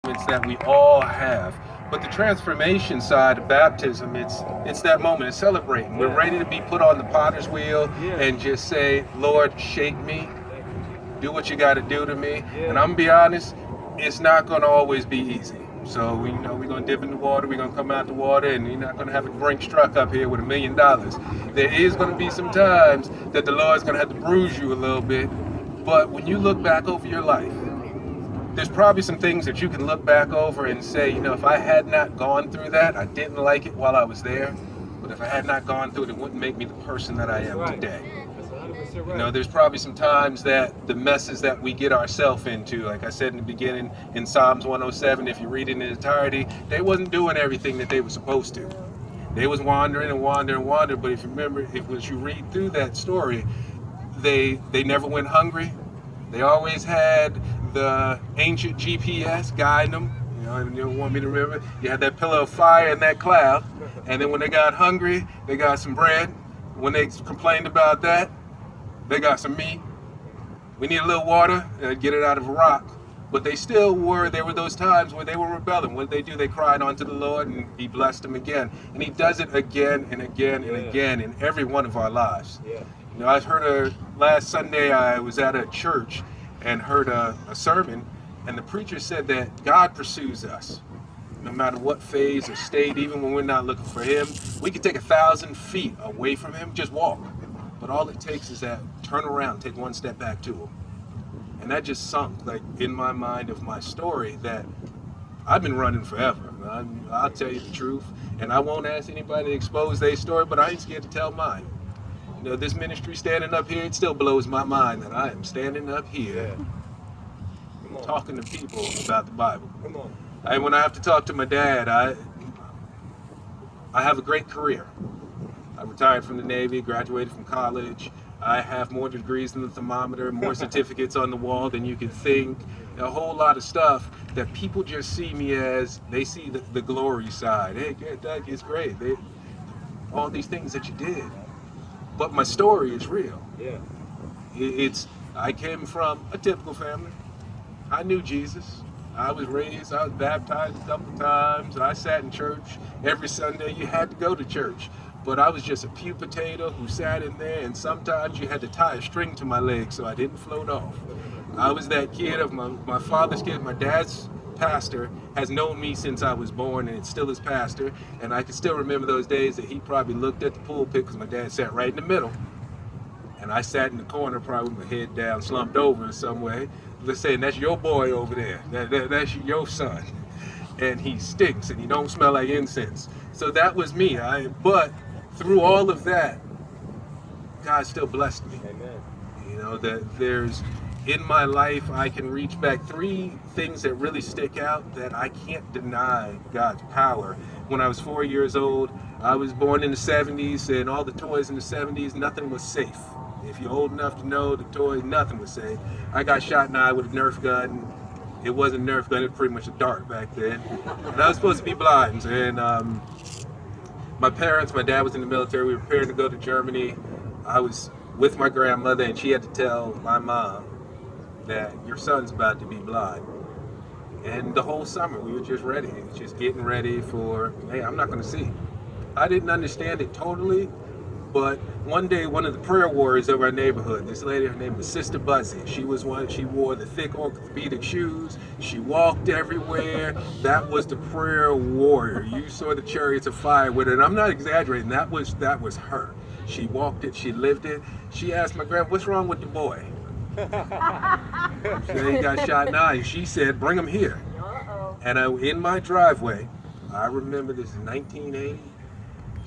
accomplishments that we all have. But the transformation side of baptism, it's that moment, it's celebrating. We're ready to be put on the potter's wheel and just say, Lord, shake me, do what you got to do to me. And I'm gonna be honest, it's not gonna always be easy. So we're gonna dip in the water, we're gonna come out the water, and you're not gonna have a Brinks truck up here with $1 million. There is gonna be some times that the Lord's gonna have to bruise you a little bit. But when you look back over your life, there's probably some things that you can look back over and say, if I had not gone through that, I didn't like it while I was there, but if I had not gone through it, it wouldn't make me the person that I am today. There's probably some times that the messes that we get ourselves into, like I said in the beginning, in Psalms 107, if you read it in its entirety, they wasn't doing everything that they were supposed to. They was wandering and wandering and wandering, but if you remember, as you read through that story, they never went hungry. They always had the ancient GPS guiding them. You don't want me to remember. You had that pillar of fire and that cloud. And then when they got hungry, they got some bread. When they complained about that, they got some meat. We need a little water, get it out of a rock. But there were those times where they were rebelling. What did they do? They cried unto the Lord, and He blessed them again. And He does it again and again and again in every one of our lives. I heard last Sunday I was at a church and heard a sermon, and the preacher said that God pursues us. No matter what phase or state, even when we're not looking for Him, we could take 1,000 feet away from Him, just walk. But all it takes is that turn around, take one step back to Him. And that just sunk in my mind of my story that I've been running forever. I'll tell you the truth, and I won't ask anybody to expose their story, but I ain't scared to tell mine. This ministry standing up here, it still blows my mind that I am standing up here talking to people about the Bible. And when I have to talk to my dad, I have a great career. I retired from the Navy, graduated from college. I have more degrees than the thermometer, more certificates on the wall than you could think. A whole lot of stuff that people just see me as, they see the glory side. Hey, Doug, it's great. All these things that you did. But my story is real. I came from a typical family. I knew Jesus. I was baptized a couple times. I sat in church every Sunday. You had to go to church. But I was just a pew potato who sat in there, and sometimes you had to tie a string to my leg so I didn't float off. I was that kid of my father's kid. My dad's pastor has known me since I was born, and it's still his pastor. And I can still remember those days that he probably looked at the pulpit because my dad sat right in the middle. And I sat in the corner, probably with my head down, slumped over in some way. Let's say, that's your boy over there. That's your son. And he stinks, and he don't smell like incense. So that was me. But through all of that, God still blessed me. Amen. That there's, in my life, I can reach back 3 things that really stick out that I can't deny God's power. When I was 4 years old, I was born in the 70s, and all the toys in the 70s, nothing was safe. If you're old enough to know the toys, nothing was safe. I got shot in the eye with a Nerf gun. It wasn't a Nerf gun, it was pretty much a dart back then. And I was supposed to be blind. And my dad was in the military, we were preparing to go to Germany. I was with my grandmother, and she had to tell my mom that your son's about to be blind. And the whole summer we were just ready, just getting ready for, hey, I'm not gonna see. I didn't understand it totally, but one day one of the prayer warriors of our neighborhood, this lady, her name was Sister Buzzy. She wore the thick orthopedic shoes. She walked everywhere. That was the prayer warrior. You saw the chariots of fire with her, and I'm not exaggerating, that was her. She walked it, she lived it. She asked my grandma, what's wrong with the boy? He got shot in the eye, and she said, bring him here. And in my driveway, I remember this in 1980,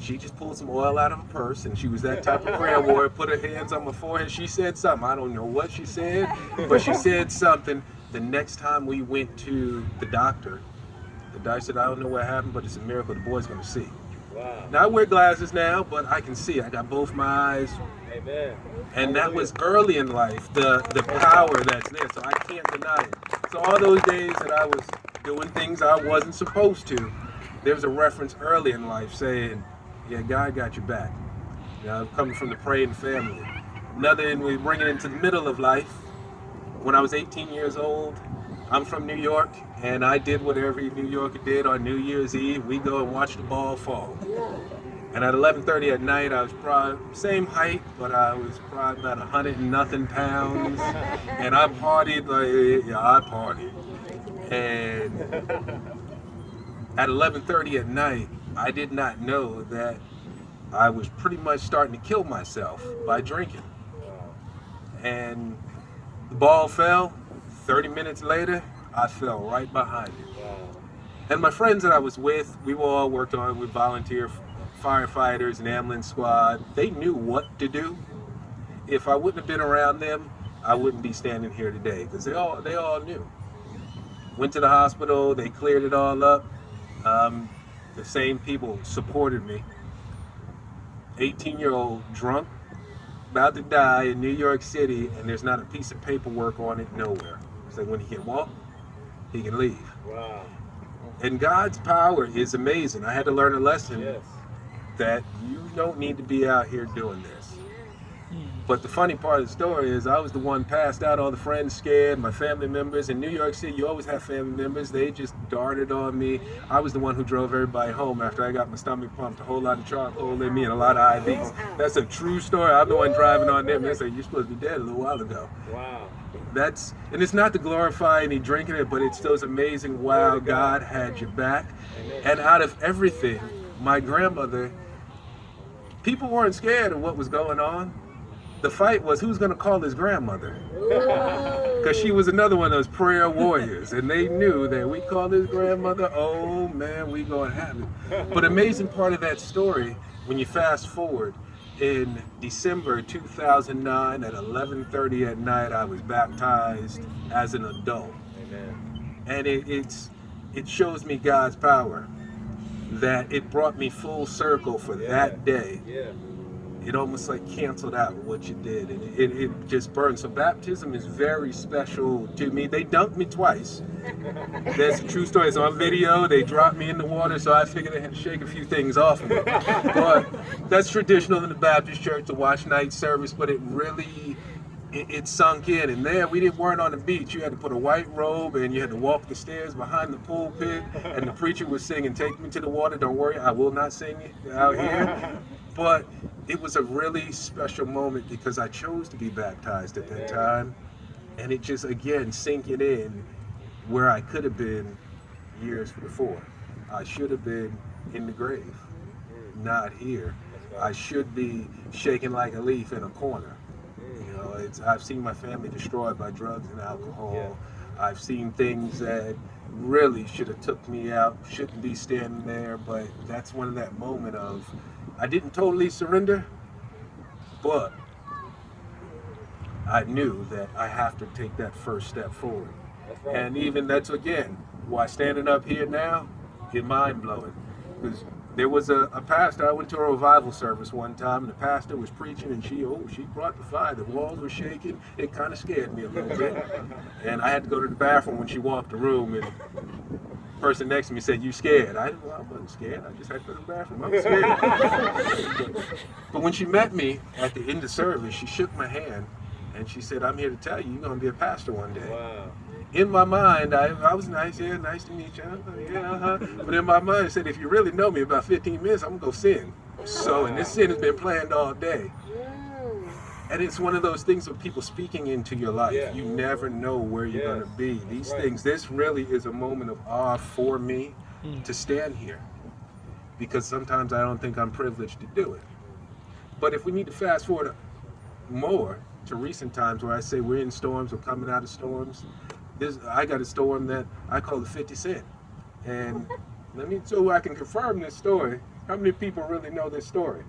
she just pulled some oil out of her purse, and she was that type of prayer warrior, put her hands on my forehead. She said something. I don't know what she said, but she said something. The next time we went to the doctor said, I don't know what happened, but it's a miracle. The boy's going to see. Wow. Now I wear glasses now, but I can see. I got both my eyes. Amen. And that was early in life, the power that's there, so I can't deny it. So all those days that I was doing things I wasn't supposed to, there's a reference early in life saying, yeah, God got your back. Coming from the praying family. Another, and we bring it into the middle of life. When I was 18 years old, I'm from New York, and I did what every New Yorker did on New Year's Eve. We go and watch the ball fall. And at 11:30 at night, I was probably same height, but I was probably about 100 and nothing pounds. And I partied like, yeah, I partied. And at 11:30 at night, I did not know that I was pretty much starting to kill myself by drinking. And the ball fell. 30 minutes later, I fell right behind it. And my friends that I was with, we were all worked on with volunteer firefighters and ambulance squad. They knew what to do. If I wouldn't have been around them, I wouldn't be standing here today, because they all knew. Went to the hospital, they cleared it all up. The same people supported me. 18-year-old drunk, about to die in New York City, and there's not a piece of paperwork on it nowhere. It's like when he can walk, he can leave. Wow. And God's power is amazing. I had to learn a lesson that you don't need to be out here doing this. But the funny part of the story is I was the one passed out, all the friends scared, my family members. In New York City, you always have family members. They just darted on me. I was the one who drove everybody home after I got my stomach pumped, a whole lot of charcoal in me and a lot of IVs. That's a true story. I'm the one driving on them. They say, you're supposed to be dead a little while ago. Wow. And it's not to glorify any drinking it, but it's those amazing, wow, God had your back. And out of everything, my grandmother, people weren't scared of what was going on. The fight was who's going to call his grandmother. Because she was another one of those prayer warriors. And they knew that we called his grandmother, oh man, we going to have it. But amazing part of that story, when you fast forward, in December 2009 at 11:30 at night, I was baptized as an adult. Amen. And it shows me God's power, that it brought me full circle for that day. Yeah. It almost like canceled out what you did, and it just burned. So baptism is very special to me. They dunked me twice. That's a true story. It's on video. They dropped me in the water, so I figured I had to shake a few things off of me. But that's traditional in the Baptist church to watch night service, but it really, it sunk in. And there, weren't on the beach. You had to put a white robe, and you had to walk the stairs behind the pulpit, and the preacher was singing, "Take me to the water, don't worry, I will not sing it out here." But it was a really special moment because I chose to be baptized at that time. And it just, again, sinking in where I could have been years before. I should have been in the grave, not here. I should be shaking like a leaf in a corner. You know, I've seen my family destroyed by drugs and alcohol. I've seen things that really should have took me out, shouldn't be standing there, but that's one of that moment of, I didn't totally surrender, but I knew that I have to take that first step forward. Right. And even that's, again, why standing up here now is mind-blowing. Because there was a pastor, I went to a revival service one time, and the pastor was preaching, and she brought the fire. The walls were shaking. It kind of scared me a little bit. And I had to go to the bathroom when she walked the room, and the person next to me said, "You scared?" I wasn't scared. I just had to go to the bathroom. I was scared. But when she met me at the end of service, she shook my hand, and she said, "I'm here to tell you, you're going to be a pastor one day." Wow. In my mind, I was nice, nice to meet you. But in my mind, I said, if you really know me, about 15 minutes, I'm going to go sin. So, and this sin has been planned all day. And it's one of those things of people speaking into your life. Yeah. You never know where you're going to be. These things, this really is a moment of awe for me to stand here. Because sometimes I don't think I'm privileged to do it. But if we need to fast forward more to recent times where I say we're in storms, we're coming out of storms, I got a storm that I call the 50 Cent. And so I can confirm this story, how many people really know this story?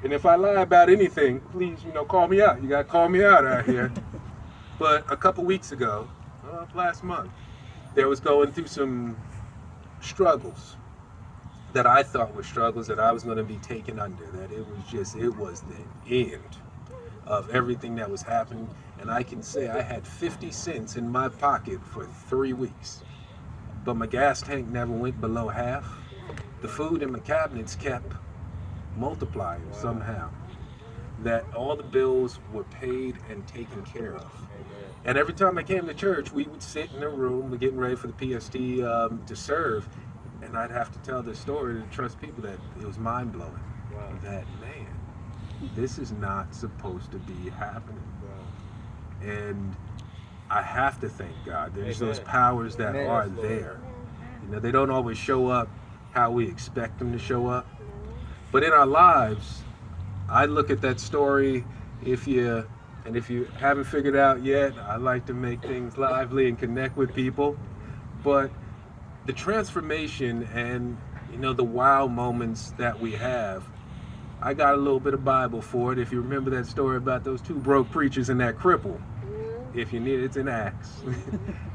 And if I lie about anything, please, call me out. You got to call me out here. But a couple weeks ago, last month, there was going through some struggles that I thought were struggles that I was going to be taken under, that it was the end of everything that was happening. And I can say I had 50 cents in my pocket for 3 weeks. But my gas tank never went below half. The food in my cabinets kept multiplying somehow. that all the bills were paid and taken care of. And every time I came to church, we would sit in a room, we're getting ready for the PST to serve, and I'd have to tell this story to trust people that it was mind blowing. Wow. That, man, this is not supposed to be happening. Wow. And I have to thank God. There's those powers that are there. You know, they don't always show up how we expect them to show up. But in our lives, I look at that story, if you haven't figured out yet, I like to make things lively and connect with people. But the transformation and, you know, the wow moments that we have, I got a little bit of Bible for it. If you remember that story about those two broke preachers and that cripple, if you need it, it's in Acts.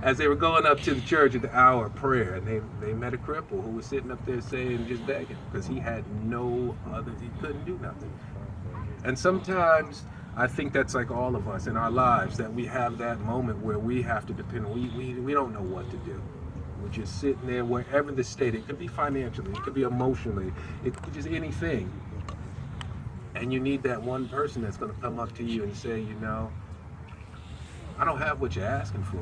As they were going up to the church at the hour of prayer, and they met a cripple who was sitting up there saying, just begging, because he had no other, he couldn't do nothing. And sometimes I think that's like all of us in our lives, that we have that moment where we have to depend, we don't know what to do. We're just sitting there, wherever the state, it could be financially, it could be emotionally, it could be just anything. And you need that one person that's going to come up to you and say, you know, I don't have what you're asking for,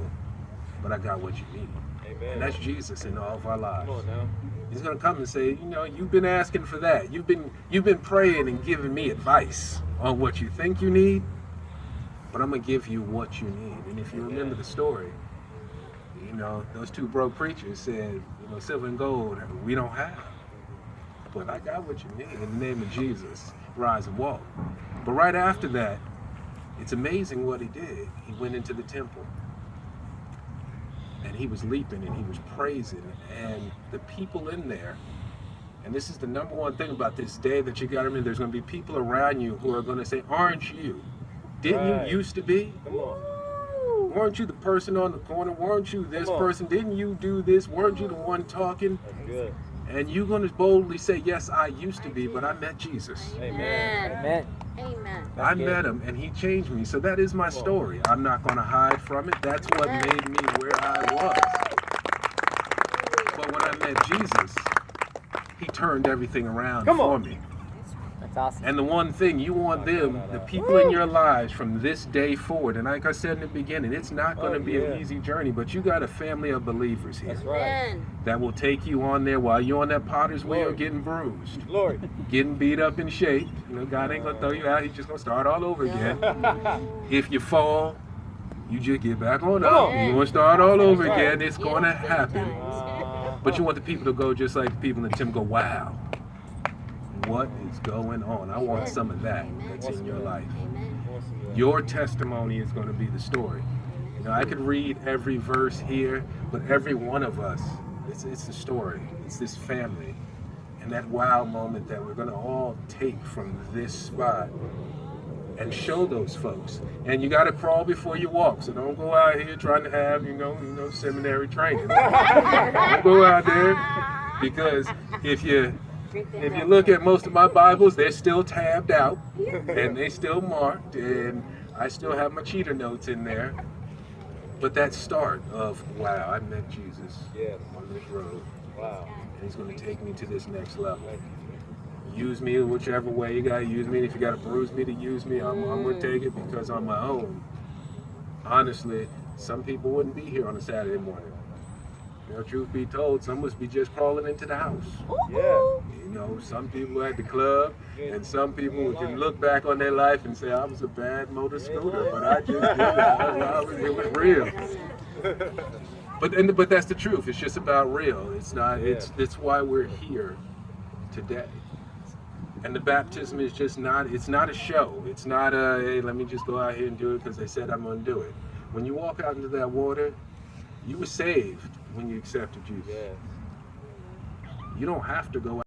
but I got what you need. Amen. And that's Jesus in all of our lives. Come on now. He's going to come and say, you know, you've been asking for that. You've been praying and giving me advice on what you think you need, but I'm going to give you what you need. And if you remember the story, you know, those two broke preachers said, you know, silver and gold we don't have, but I got what you need. In the name of Jesus, rise and walk. But right after that, it's amazing what he did. He went into the temple and he was leaping and he was praising, and the people in there, and this is the number one thing about this day that you got to remember, there's going to be people around you who are going to say, aren't you? Didn't you used to be? Come on. Weren't you the person on the corner? Weren't you this person? Didn't you do this? Weren't you the one talking? That's good. And you're going to boldly say, yes, I used to be, but I met Jesus. Amen. Amen. Amen. I met him and he changed me. So that is my story. I'm not going to hide from it. That's what made me where I was. But when I met Jesus, he turned everything around for me. That's awesome. And the one thing you want them, the people in your lives from this day forward, and like I said in the beginning, it's not going to be an easy journey, but you got a family of believers here. That's right. That will take you on there while you're on that potter's wheel getting bruised, getting beat up in shape. You know, God ain't going to throw you out. He's just going to start all over again. If you fall, you just get back on up. You want to start all over again. It's going to happen. But you want the people to go just like the people in the temple go, wow. What is going on? I want some of that that's in your life. Your testimony is going to be the story. You know, I could read every verse here, but every one of us, it's the story. It's this family. And that wow moment that we're going to all take from this spot and show those folks. And you got to crawl before you walk. So don't go out here trying to have, you know, seminary training. Don't go out there, because if you look at most of my Bibles, they're still tabbed out and they still marked, and I still have my cheater notes in there. But that start of, wow, I met Jesus on this road. Wow. And he's going to take me to this next level. Use me whichever way you got to use me. If you got to bruise me to use me, I'm going to take it, because on my own, honestly, some people wouldn't be here on a Saturday morning. You know, truth be told, some must be just crawling into the house. Yeah. You know, some people at the club, and some people can look back on their life and say, I was a bad motor scooter, but I just did it. It was real. But that's the truth. It's just about real. It's not. It's why we're here today. And the baptism is just not. It's not a show. It's not a, hey, let me just go out here and do it because they said I'm going to do it. When you walk out into that water, you were saved when you accepted Jesus. You don't have to go out.